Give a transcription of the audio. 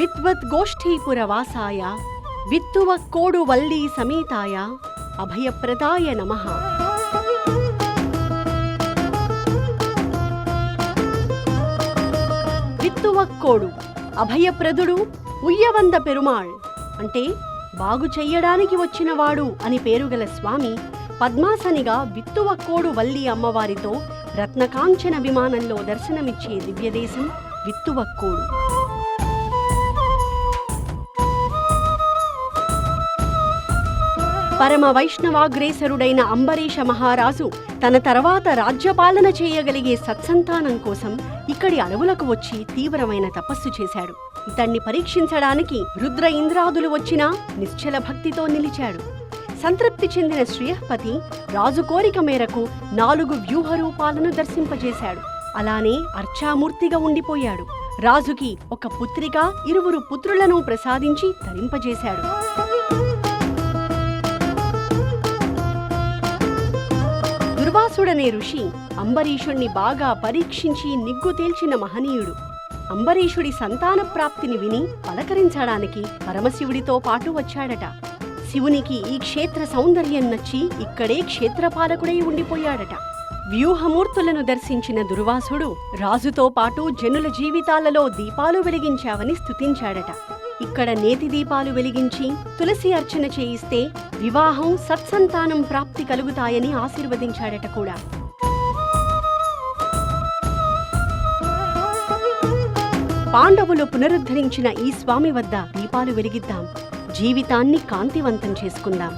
విద్వత్ గోష్ఠీపురవాసాయ విత్తువక్కోడు వల్లీ సమేతాయ అభయప్రదాయ నమః. విత్తువక్కోడు అభయప్రదుడు ఉయ్యవంద పెరుమాళ్ అంటే బాగు చెయ్యడానికి వచ్చినవాడు అని పేరుగల స్వామి పద్మాసనిగా విత్తువక్కోడు వల్లి అమ్మవారితో రత్నకాంచన విమానంలో దర్శనమిచ్చే దివ్యదేశం విత్తువక్కోడు. పరమ వైష్ణవాగ్రేసరుడైన అంబరీష మహారాజు తన తర్వాత రాజ్యపాలన చేయగలిగే సత్సంతానం కోసం ఇక్కడి అడవులకు వచ్చి తీవ్రమైన తపస్సు చేశాడు. ఇతన్ని పరీక్షించడానికి రుద్ర ఇంద్రాదులు వచ్చినా నిశ్చల భక్తితో నిలిచాడు. సంతృప్తి చెందిన శ్రీయపతి రాజు కోరిక మేరకు 4 వ్యూహరూపాలను దర్శింపజేశాడు. అలానే అర్చామూర్తిగా ఉండిపోయాడు. రాజుకి ఒక పుత్రిక 2 పుత్రులను ప్రసాదించి తరింపజేశాడు. దుర్వాసుడనే ఋషి అంబరీషుణ్ణి బాగా పరీక్షించి నిగ్గు తేల్చిన మహనీయుడు. అంబరీషుడి సంతాన ప్రాప్తిని విని పలకరించడానికి పరమశివుడితో పాటు వచ్చాడట. శివునికి ఈ క్షేత్ర సౌందర్యం నచ్చి ఇక్కడే క్షేత్రపాలకుడై ఉండిపోయాడట. వ్యూహమూర్తులను దర్శించిన దుర్వాసుడు రాజుతో పాటు జనుల జీవితాలలో దీపాలు వెలిగించావని స్తుతించాడట. ఇక్కడ నేతి దీపాలు వెలిగించి తులసి అర్చన చేయిస్తే వివాహం సత్సంతానం ప్రాప్తి కలుగుతాయని ఆశీర్వదించాడట కూడా. పాండవులు పునరుద్ధరించిన ఈ స్వామి వద్ద దీపాలు వెలిగిద్దాం, జీవితాన్ని కాంతివంతం చేసుకుందాం.